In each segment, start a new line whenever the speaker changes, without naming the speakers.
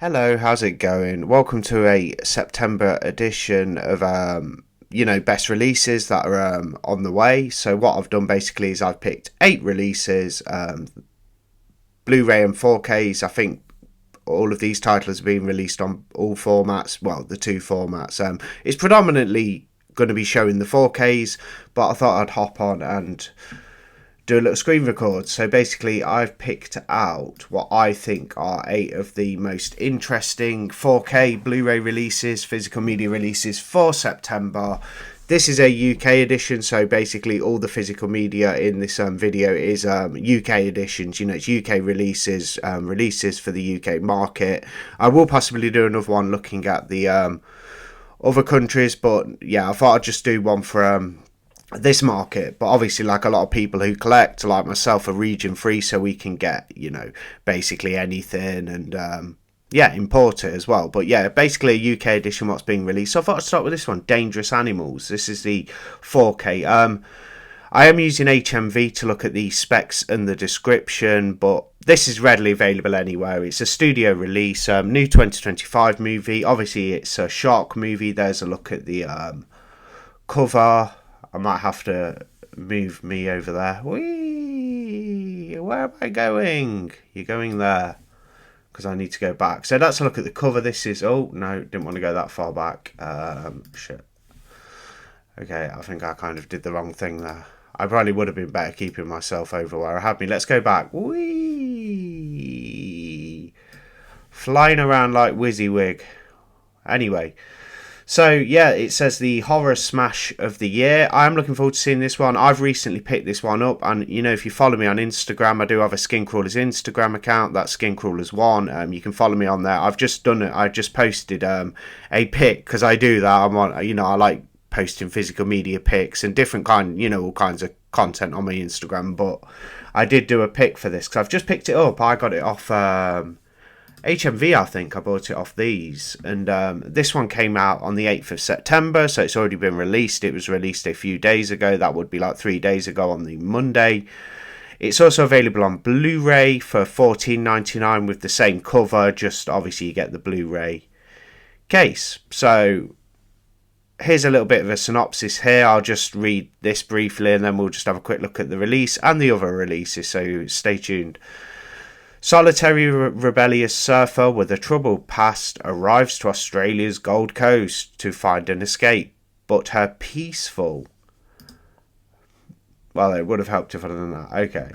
Hello, how's it going? Welcome to a September edition of best releases that are on the way. So what I've done basically is I've picked 8 releases, Blu-ray and 4Ks. I think all of these titles have been released on all formats. Well, the two formats. It's predominantly going to be showing the 4Ks, but I thought I'd hop on and do a little screen record. So basically I've picked out what I think are 8 of the most interesting 4K Blu-ray releases, physical media releases for September. This is a UK edition, so basically all the physical media in this video is UK editions. It's UK releases, releases for the UK market. I will possibly do another one looking at the other countries, but yeah, I thought I'd just do one for this market. But obviously, like a lot of people who collect, like myself, are region free, so we can get basically anything and import it as well. But yeah, basically a UK edition what's being released. So I thought I'd start with this one, Dangerous Animals. This is the 4K. I am using HMV to look at the specs and the description, but this is readily available anywhere. It's a studio release, new 2025 movie. Obviously it's a shark movie. There's a look at the cover. I might have to move me over there. Whee! Where am I going? You're going there. Because I need to go back. So that's a look at the cover. This is... Oh, no. Didn't want to go that far back. Shit. Okay, I think I kind of did the wrong thing there. I probably would have been better keeping myself over where I had me. Let's go back. Whee! Flying around like WYSIWYG. Anyway... So, yeah, it says the horror smash of the year. I'm looking forward to seeing this one. I've recently picked this one up. And, if you follow me on Instagram, I do have a Skin Crawlers Instagram account. That's Skin Crawlers1. You can follow me on there. I've just done it. I just posted a pic because I do that. I'm on, I like posting physical media pics and different all kinds of content on my Instagram. But I did do a pic for this because I've just picked it up. I got it off... HMV, I think. I bought it off these, and this one came out on the 8th of September, so it's already been released. It was released a few days ago. That would be like 3 days ago on the Monday. It's also available on Blu-ray for $14.99 with the same cover, just obviously you get the Blu-ray case. So here's a little bit of a synopsis here. I'll just read this briefly and then we'll just have a quick look at the release and the other releases, so stay tuned. Solitary rebellious surfer with a troubled past arrives to Australia's Gold Coast to find an escape, but her peaceful... Well, it would have helped if I'd done that. Okay.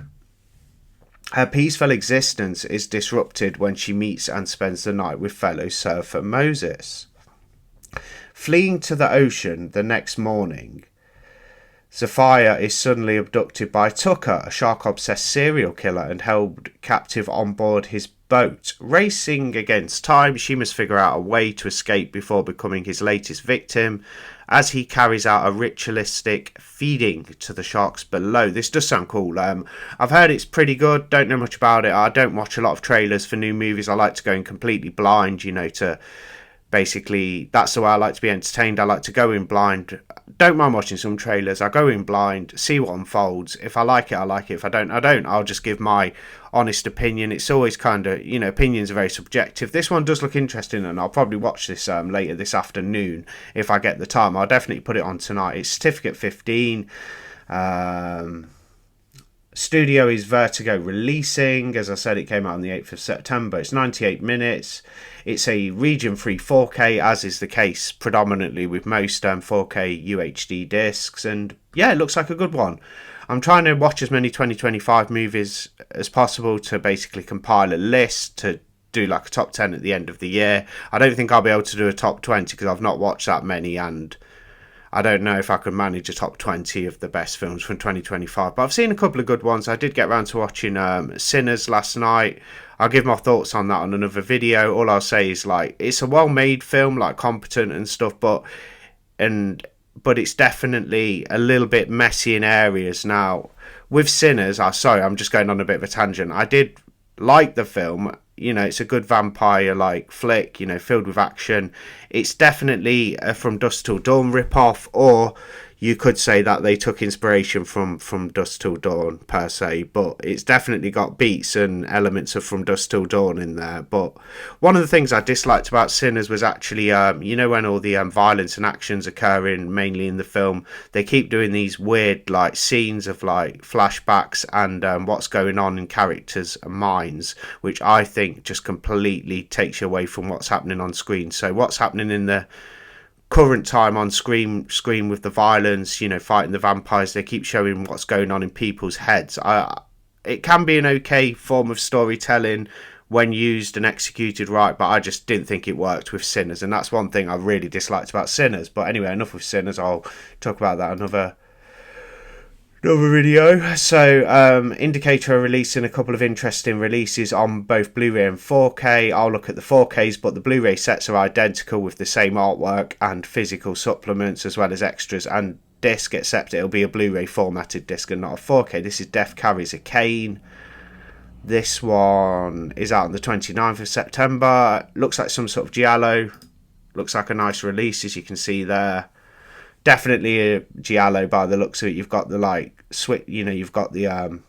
Her peaceful existence is disrupted when she meets and spends the night with fellow surfer Moses. Fleeing to the ocean the next morning, Zafia is suddenly abducted by Tucker, a shark-obsessed serial killer, and held captive on board his boat. Racing against time, she must figure out a way to escape before becoming his latest victim as he carries out a ritualistic feeding to the sharks below. This does sound cool. I've heard it's pretty good. Don't know much about it. I don't watch a lot of trailers for new movies. I like to go in completely blind, to... Basically, that's the way I like to be entertained. I like to go in blind. Don't mind watching some trailers. I go in blind, see what unfolds. If I like it, I like it. If I don't, I don't. I'll just give my honest opinion. It's always kind of, opinions are very subjective. This one does look interesting, and I'll probably watch this later this afternoon if I get the time. I'll definitely put it on tonight. It's Certificate 15. Studio is Vertigo releasing. As I said, it came out on the 8th of September. It's 98 minutes. It's a region-free 4K, as is the case predominantly with most 4K UHD discs. And yeah, it looks like a good one. I'm trying to watch as many 2025 movies as possible to basically compile a list to do like a top 10 at the end of the year. I don't think I'll be able to do a top 20 because I've not watched that many, and I don't know if I could manage a top 20 of the best films from 2025. But I've seen a couple of good ones. I did get around to watching Sinners last night. I'll give my thoughts on that on another video. All I'll say is, it's a well-made film, competent and stuff, but it's definitely a little bit messy in areas. Now, with Sinners, I'm just going on a bit of a tangent. I did like the film. It's a good vampire flick, filled with action. It's definitely a From Dusk Till Dawn rip-off, or you could say that they took inspiration from Dusk Till Dawn per se, but it's definitely got beats and elements of From Dusk Till Dawn in there. But one of the things I disliked about Sinners was actually, when all the violence and actions occurring mainly in the film, they keep doing these weird like scenes of like flashbacks and what's going on in characters' minds, which I think just completely takes you away from what's happening on screen. So what's happening in the current time on screen with the violence, fighting the vampires, they keep showing what's going on in people's heads. It can be an okay form of storytelling when used and executed right, but I just didn't think it worked with Sinners, and that's one thing I really disliked about Sinners. But anyway, enough with Sinners. I'll talk about that another video. So Indicator are releasing a couple of interesting releases on both Blu-ray and 4K. I'll look at the 4Ks, but the Blu-ray sets are identical with the same artwork and physical supplements as well as extras and disc, except it'll be a Blu-ray formatted disc and not a 4K. This is Death Carries a Cane. This one is out on the 29th of September. Looks like some sort of giallo. Looks like a nice release, as you can see there. Definitely a giallo by the looks of it. You've got the you've got the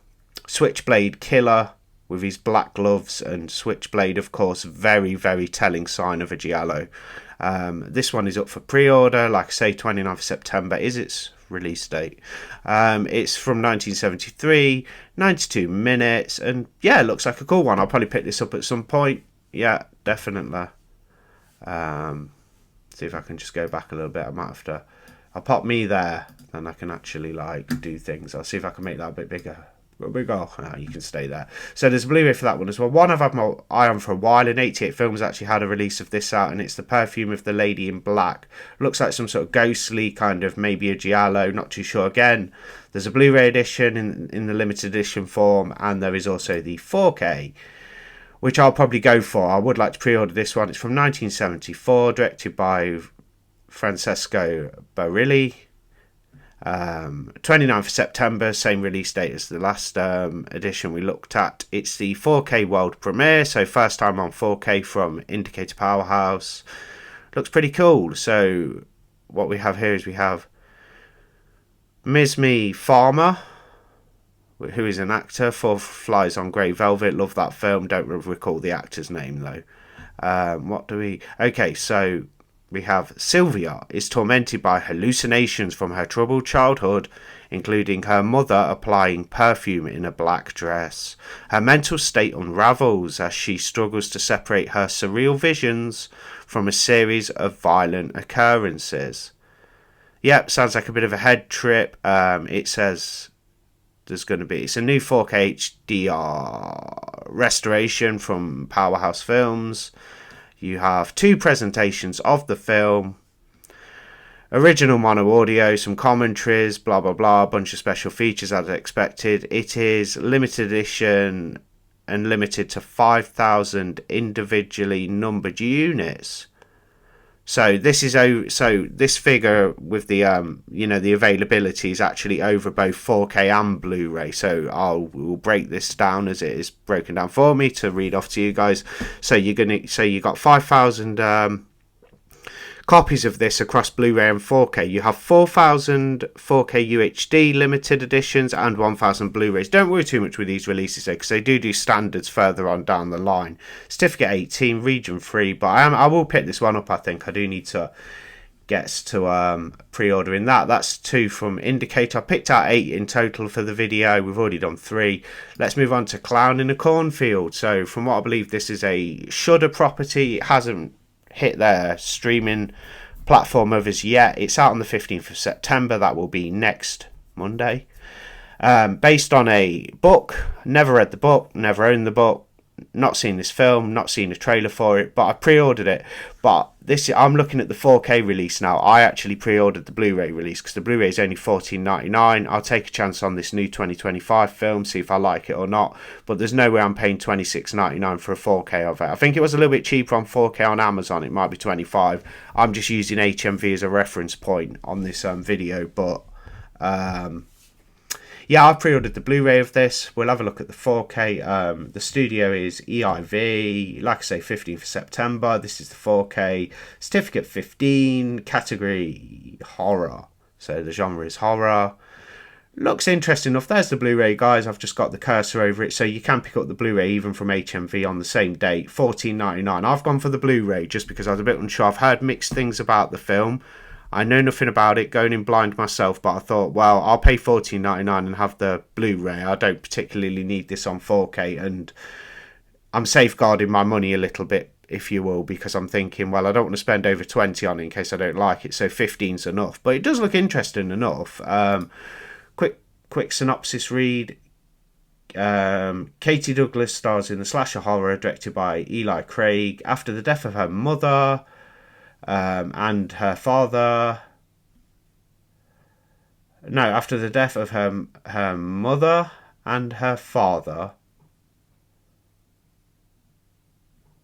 Switchblade killer with his black gloves, and Switchblade, of course, very, very telling sign of a giallo. This one is up for pre-order. Like I say, 29th of September is its release date. It's from 1973, 92 minutes, and yeah, it looks like a cool one. I'll probably pick this up at some point. Yeah, definitely. See if I can just go back a little bit. I might have to. I'll pop me there, then I can actually like do things. I'll see if I can make that a bit bigger. You can stay there. So there's a Blu-ray for that one as well. One I've had my eye on for a while. In 88 Films actually had a release of this out, and it's The Perfume of the Lady in Black. Looks like some sort of ghostly kind of, maybe a giallo, not too sure. Again, there's a Blu-ray edition in the limited edition form, and there is also the 4K, which I'll probably go for. I would like to pre-order this one. It's from 1974, directed by Francesco Barilli. 29th of September, same release date as the last edition we looked at. It's the 4K world premiere, so first time on 4K from Indicator Powerhouse. Looks pretty cool. So what we have here is we have Mismi Farmer, who is an actor for Flies on Grey Velvet. Love that film. Don't recall the actor's name though. Okay, so we have Sylvia is tormented by hallucinations from her troubled childhood, including her mother applying perfume in a black dress. Her mental state unravels as she struggles to separate her surreal visions from a series of violent occurrences. Yep, sounds like a bit of a head trip. It says it's a new 4K HDR restoration from Powerhouse Films. You have 2 presentations of the film, original mono audio, some commentaries, blah blah blah, a bunch of special features as expected. It is limited edition and limited to 5,000 individually numbered units. So this figure with the the availability is actually over both 4K and Blu-ray. So we'll break this down as it is broken down for me to read off to you guys. So you got 5,000 copies of this across Blu-ray and 4K. You have 4,000 4K UHD limited editions and 1,000 Blu-rays. Don't worry too much with these releases though, because they do standards further on down the line. Certificate 18, region 3, but I will pick this one up. I think I do need to get to pre-ordering that. That's 2 from Indicator. I picked out 8 in total for the video. We've already done 3. Let's move on to Clown in a Cornfield. So from what I believe, this is a Shudder property. It hasn't hit their streaming platform of us yet. It's out on the 15th of September. That will be next Monday. Based on a book. Never read the book, never owned the book, not seen this film, not seen a trailer for it, but I pre-ordered it. But I'm looking at the 4K release now. I actually pre-ordered the Blu-ray release because the Blu-ray is only $14.99. I'll take a chance on this new 2025 film, see if I like it or not. But there's no way I'm paying $26.99 for a 4K of it. I think it was a little bit cheaper on 4K on Amazon. It might be $25. I'm just using HMV as a reference point on this video, but yeah, I pre-ordered the Blu-ray of this. We'll have a look at the 4K. The studio is EIV. Like I say, 15th of September. This is the 4K. Certificate 15. Category horror. So the genre is horror. Looks interesting enough. There's the Blu-ray, guys. I've just got the cursor over it, so you can pick up the Blu-ray even from HMV on the same date. $14.99. I've gone for the Blu-ray just because I was a bit unsure. I've heard mixed things about the film. I know nothing about it, going in blind myself, but I thought, well, I'll pay $14.99 and have the Blu-ray. I don't particularly need this on 4K, and I'm safeguarding my money a little bit, if you will, because I'm thinking, well, I don't want to spend over 20 on it in case I don't like it, so 15's enough. But it does look interesting enough. Quick synopsis read. Katie Douglas stars in the slasher horror directed by Eli Craig. After the death of her mother and her father... No, after the death of her mother and her father...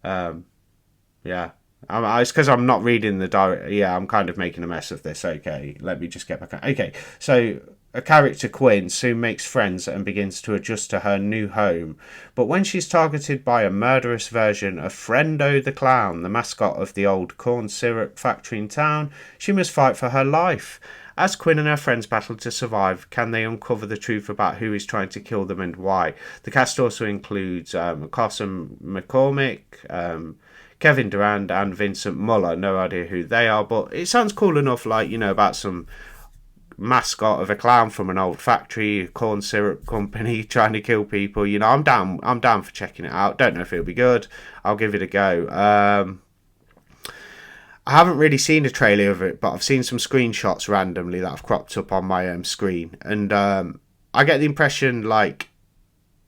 yeah. It's because I'm not reading the direct... Yeah, I'm kind of making a mess of this. Okay, let me just get back on. Okay, so... A character, Quinn, soon makes friends and begins to adjust to her new home. But when she's targeted by a murderous version of Friendo the Clown, the mascot of the old corn syrup factory in town, she must fight for her life. As Quinn and her friends battle to survive, can they uncover the truth about who is trying to kill them and why? The cast also includes Carson McCormick, Kevin Durand and Vincent Muller. No idea who they are, but it sounds cool enough, like, you know, about some mascot of a clown from an old factory, corn syrup company trying to kill people. You know, I'm down for checking it out. Don't know if it'll be good. I'll give it a go. I haven't really seen a trailer of it, but I've seen some screenshots randomly that have cropped up on my screen, and I get the impression like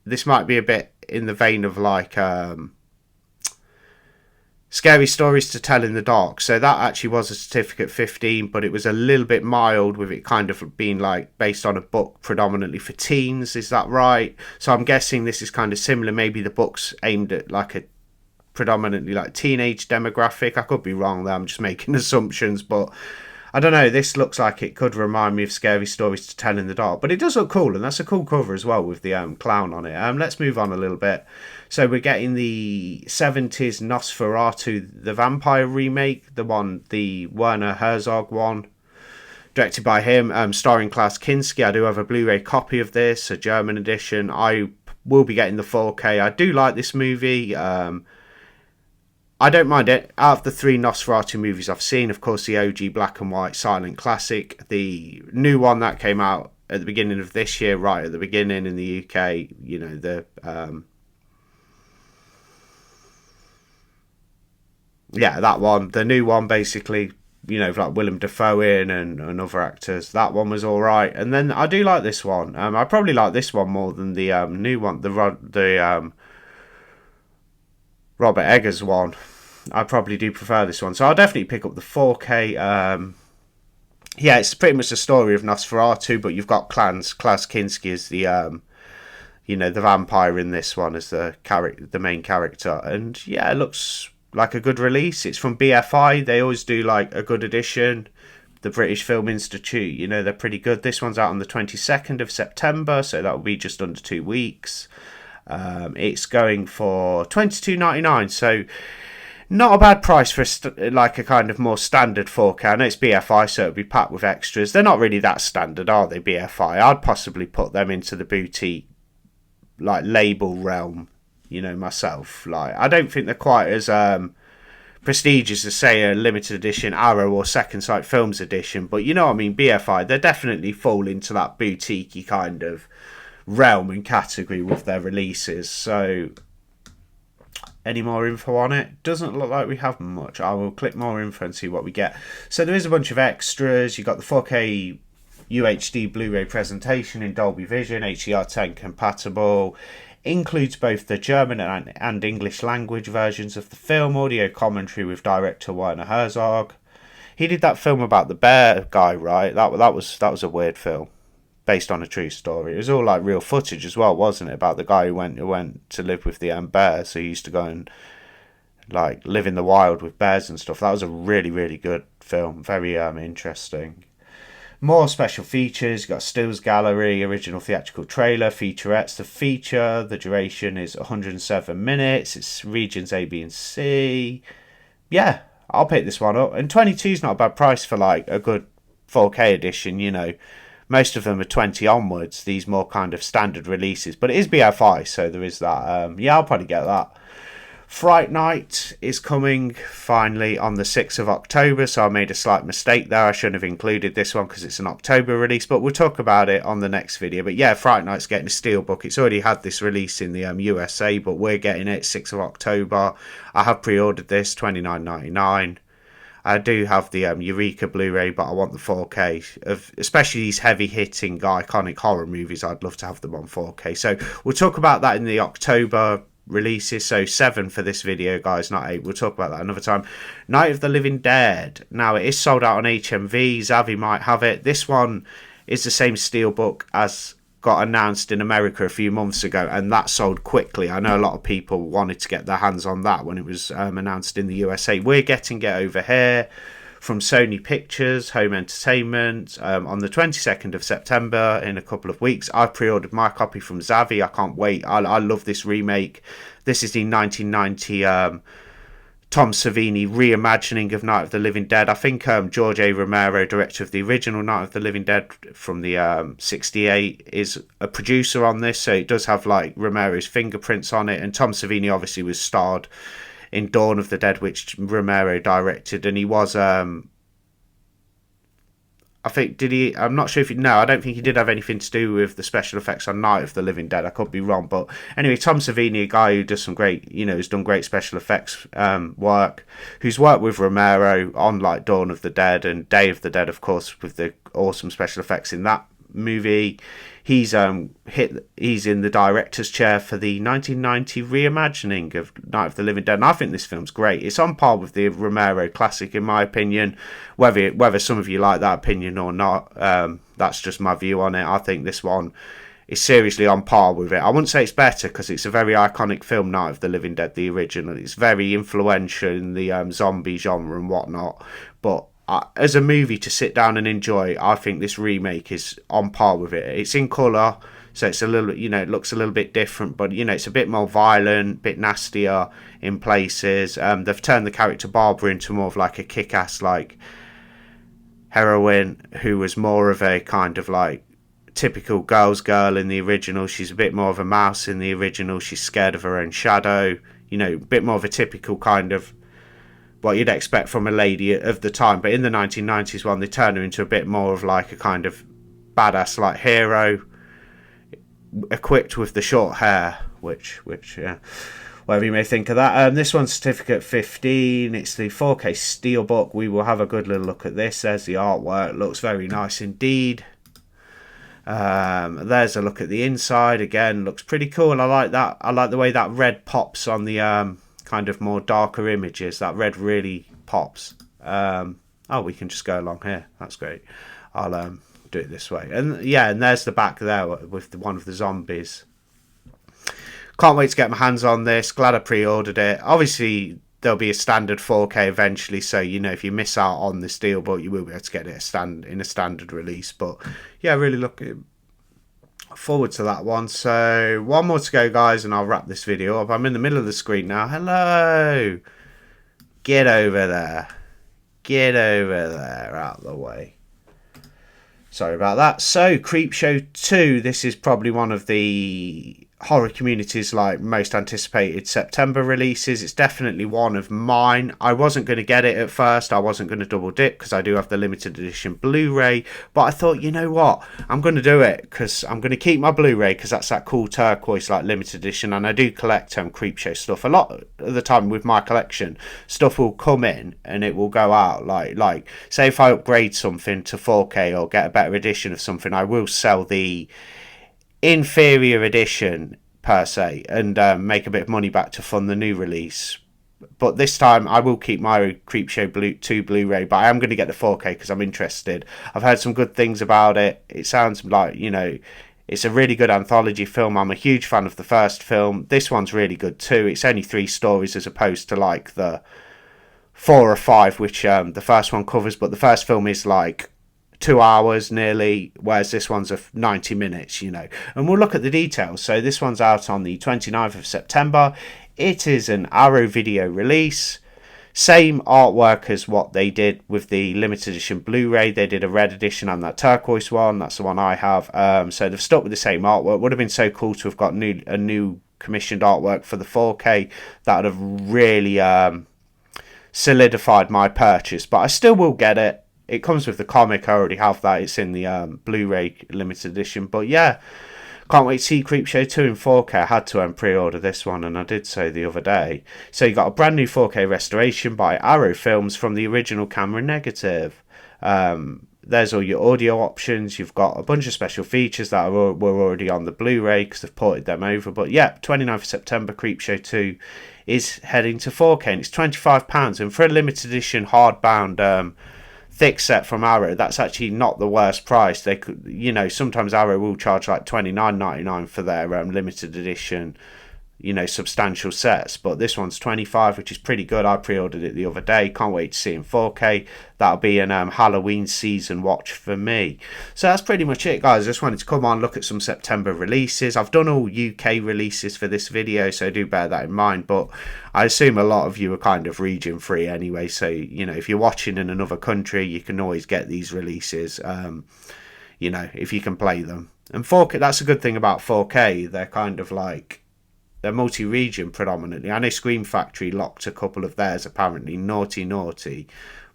this might be a bit in the vein of like Scary Stories to Tell in the Dark. So that actually was a certificate 15, but it was a little bit mild, with it kind of being like based on a book predominantly for teens. Is that right? So I'm guessing this is kind of similar. Maybe the book's aimed at like a predominantly like teenage demographic. I could be wrong there. I'm just making assumptions, but I don't know. This looks like it could remind me of Scary Stories to Tell in the Dark, but it does look cool, and that's a cool cover as well with the clown on it. Let's move on a little bit. So we're getting the 70s Nosferatu the Vampire remake, the Werner Herzog one, directed by him, starring Klaus Kinski. I do have a Blu-ray copy of this, a German edition. I will be getting the 4K. I do like this movie. I don't mind it. Out of the 3 Nosferatu movies I've seen, of course, the OG black and white silent classic, the new one that came out at the beginning of this year, right at the beginning in the UK, you know, the that one, the new one, basically, you know, like Willem Dafoe in and other actors. That one was all right, and then I do like this one. I probably like this one more than the new one, the Robert Eggers one. I probably do prefer this one, so I'll definitely pick up the 4K. Yeah, it's pretty much the story of Nosferatu, but you've got Klaus Kinski as the you know, the vampire in this one as the main character, and yeah, it looks like a good release. It's from BFI. They always do like a good edition. The British Film Institute, you know, they're pretty good. This one's out on the 22nd of September, so that will be just under 2 weeks. It's going for $22.99, so not a bad price for like a kind of more standard 4K. I know it's BFI, so it'll be packed with extras. They're not really that standard, are they, BFI? I'd possibly put them into the boutique like label realm, you know, myself. Like, I don't think they're quite as prestigious as, say, a limited edition Arrow or Second Sight Films edition, but you know what I mean, BFI, they definitely fall into that boutique-y kind of realm and category with their releases. So any more info on it? Doesn't look like we have much. I will click more info and see what we get. So there is a bunch of extras. You've got the 4K UHD Blu-ray presentation in Dolby Vision, HDR10 compatible, includes both the German and English language versions of the film, audio commentary with director Werner Herzog. He did that film about the bear guy, right? That was a weird film, based on a true story. It was all like real footage as well, wasn't it? About the guy who went to live with the bear, so he used to go and like live in the wild with bears and stuff. That was a really, really good film, very interesting. More special features. You've got Stills Gallery, original theatrical trailer, featurettes. The feature, the duration is 107 minutes. It's regions A, B, and C. Yeah, I'll pick this one up. And 22 is not a bad price for like a good 4K edition, you know, most of them are 20 onwards, these more kind of standard releases, but it is BFI, so there is that. Yeah, I'll probably get that. Fright Night is coming finally on the 6th of October, so I made a slight mistake there. I shouldn't have included this one because it's an October release, but we'll talk about it on the next video. But yeah, Fright Night's getting a Steelbook. It's already had this release in the USA, but we're getting it 6th of October. I have pre-ordered this, $29.99. I do have the Eureka Blu-ray, but I want the 4K of especially these heavy-hitting iconic horror movies. I'd love to have them on 4K. So we'll talk about that in the October releases. So 7 for this video, guys, not 8. We'll talk about that another time. Night of the Living Dead. Now, it is sold out on HMV. Zavi might have it. This one is the same Steelbook as got announced in America a few months ago, and that sold quickly. I know a lot of people wanted to get their hands on that when it was announced in the USA. We're getting it over here from Sony Pictures Home Entertainment on the 22nd of September, in a couple of weeks. I've pre-ordered my copy from Zavi. I can't wait. I love this remake. This is the 1990 Tom Savini reimagining of Night of the Living Dead. I think George A. Romero, director of the original Night of the Living Dead from the 68, is a producer on this, so it does have like Romero's fingerprints on it. And Tom Savini obviously was starred in Dawn of the Dead, which Romero directed, and he was I think, did he? I'm not sure if he. No, I don't think he did have anything to do with the special effects on Night of the Living Dead. I could be wrong, but anyway, Tom Savini, a guy who does some great, you know, has done great special effects work, who's worked with Romero on like Dawn of the Dead and Day of the Dead, of course, with the awesome special effects in that movie. He's in the director's chair for the 1990 reimagining of Night of the Living Dead, and I think this film's great. It's on par with the Romero classic, in my opinion. Whether some of you like that opinion or not, that's just my view on it. I think this one is seriously on par with it. I wouldn't say it's better because it's a very iconic film, Night of the Living Dead, the original. It's very influential in the zombie genre and whatnot, but as a movie to sit down and enjoy, I think this remake is on par with it. It's in colour, so it's a little, you know, it looks a little bit different, but, you know, it's a bit more violent, a bit nastier in places. They've turned the character Barbara into more of like a kick-ass, like, heroine who was more of a kind of like typical girl's girl in the original. She's a bit more of a mouse in the original. She's scared of her own shadow, you know, a bit more of a typical kind of what you'd expect from a lady of the time. But in the 1990s one, they turn her into a bit more of like a kind of badass like hero, equipped with the short hair, which yeah, whatever you may think of that. This one's certificate 15. It's the 4K Steelbook. We will have a good little look at this. There's the artwork. Looks very nice indeed. There's a look at the inside. Again, looks pretty cool. I like that. I like the way that red pops on the kind of more darker images. That red really pops. Oh, we can just go along here. That's great. I'll do it this way. And yeah, and there's the back there with one of the zombies. Can't wait to get my hands on this. Glad I pre-ordered it. Obviously, there'll be a standard 4K eventually, so, you know, if you miss out on the Steelbook, you will be able to get it in a standard release. But yeah, really looking forward to that one. So one more to go, guys, and I'll wrap this video up. I'm in the middle of the screen now. Hello, get over there, out of the way. Sorry about that. So Creepshow 2, this is probably one of the horror community's like most anticipated September releases. It's definitely one of mine. I wasn't going to get it at first. I wasn't going to double dip because I do have the limited edition Blu-ray, but I thought, you know what, I'm going to do it because I'm going to keep my Blu-ray because that's that cool turquoise like limited edition, and I do collect Creepshow stuff. A lot of the time with my collection, stuff will come in and it will go out. Like say if I upgrade something to 4K or get a better edition of something, I will sell the inferior edition per se and make a bit of money back to fund the new release. But this time I will keep my Creepshow 2 Blu-ray, but I am going to get the 4K because I'm interested. I've heard some good things about it. It sounds like, you know, it's a really good anthology film. I'm a huge fan of the first film. This one's really good too. It's only 3 stories as opposed to like the 4 or 5 which the first one covers, but the first film is like 2 hours nearly, whereas this one's 90 minutes, you know. And we'll look at the details. So this one's out on the 29th of September. It is an Arrow Video release. Same artwork as what they did with the limited edition Blu-ray. They did a red edition and that turquoise one. That's the one I have. So they've stuck with the same artwork. Would have been so cool to have got a new commissioned artwork for the 4K. That would have really solidified my purchase. But I still will get it. It comes with the comic. I already have that. It's in the Blu-ray limited edition. But yeah, can't wait to see Creepshow 2 in 4K. I had to pre-order this one, and I did so the other day. So you got a brand new 4K restoration by Arrow Films from the original camera negative. There's all your audio options. You've got a bunch of special features that were already on the Blu-ray because they've ported them over. But yeah, 29th of September, Creepshow 2 is heading to 4K, and it's £25. And for a limited edition hardbound thick set from Arrow, that's actually not the worst price. They could, you know, sometimes Arrow will charge like $29.99 for their limited edition, you know, substantial sets, but this one's 25, which is pretty good. I pre-ordered it the other day. Can't wait to see it in 4K. That'll be an Halloween season watch for me. So that's pretty much it, guys. I just wanted to come on, look at some September releases. I've done all UK releases for this video, so do bear that in mind, but I assume a lot of you are kind of region free anyway, so you know, if you're watching in another country, you can always get these releases, you know, if you can play them. And 4K, that's a good thing about 4K. They're kind of like, they're multi-region predominantly. I know Scream Factory locked a couple of theirs apparently. Naughty.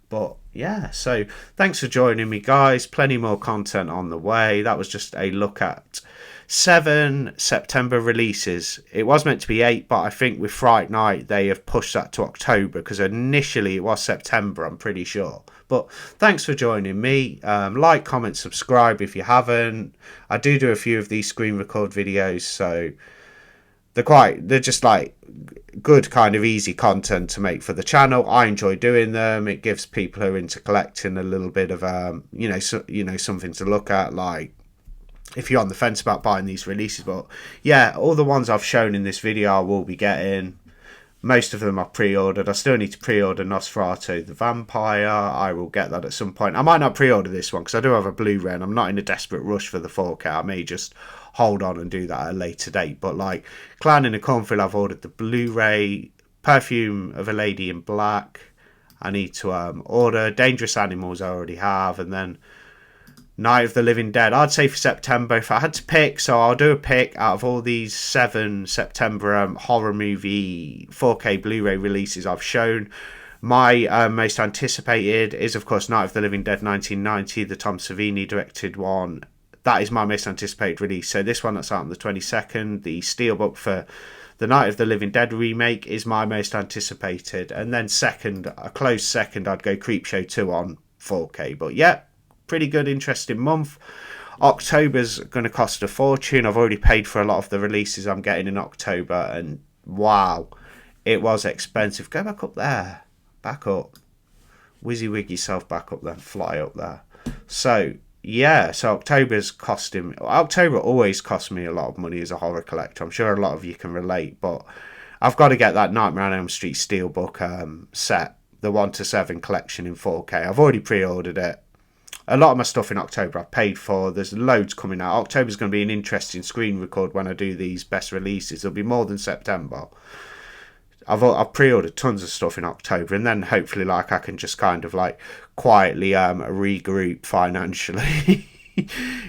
But yeah, so thanks for joining me, guys. Plenty more content on the way. That was just a look at 7 September releases. It was meant to be 8, but I think with Fright Night they have pushed that to October, because initially it was September, I'm pretty sure. But thanks for joining me. Like, comment, subscribe if you haven't. I do a few of these screen record videos, so they're just like good kind of easy content to make for the channel. I enjoy doing them. It gives people who are into collecting a little bit of something to look at, like if you're on the fence about buying these releases. But yeah, all the ones I've shown in this video I will be getting. Most of them I've pre-ordered. I still need to pre-order Nosferatu the Vampire. I will get that at some point. I might not pre-order this one because I do have a Blu-ray and I'm not in a desperate rush for the 4K. I may just hold on and do that at a later date. But like Clown in a Cornfield, I've ordered the Blu-ray. Perfume of a Lady in Black, I need to order. Dangerous Animals I already have. And then Night of the Living Dead, I'd say for September if I had to pick. So I'll do a pick out of all these 7 September horror movie 4K Blu-ray releases I've shown. My most anticipated is of course Night of the Living Dead 1990, the Tom Savini directed one. That is my most anticipated release. So this one that's out on the 22nd, the Steelbook for the Night of the Living Dead remake, is my most anticipated. And then second, a close second, I'd go Creepshow 2 on 4K. But yeah, pretty good, interesting month. October's going to cost a fortune. I've already paid for a lot of the releases I'm getting in October, and wow, it was expensive. Go back up there. Back up. WYSIWYG yourself back up there. Fly up there. So yeah, so October always costs me a lot of money as a horror collector. I'm sure a lot of you can relate, but I've got to get that Nightmare on Elm Street Steelbook set, the 1 to 7 collection in 4K. I've already pre-ordered it. A lot of my stuff in October I've paid for. There's loads coming out. October's going to be an interesting screen record when I do these best releases. There'll be more than September. I've pre-ordered tons of stuff in October, and then hopefully like I can just kind of like quietly regroup financially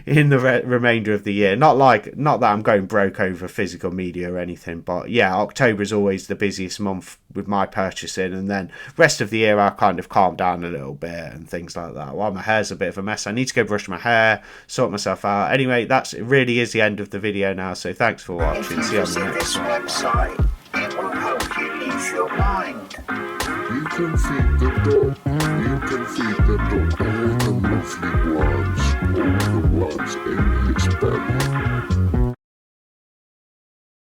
in the remainder of the year. Not that I'm going broke over physical media or anything, but yeah, October is always the busiest month with my purchasing, and then rest of the year I kind of calm down a little bit and things like that. While my hair's a bit of a mess, I need to go brush my hair, sort myself out. Anyway, it really is the end of the video now, so thanks for watching. See you on the next one.
It will help you ease your mind.
You can feed the dog. You can feed the dog.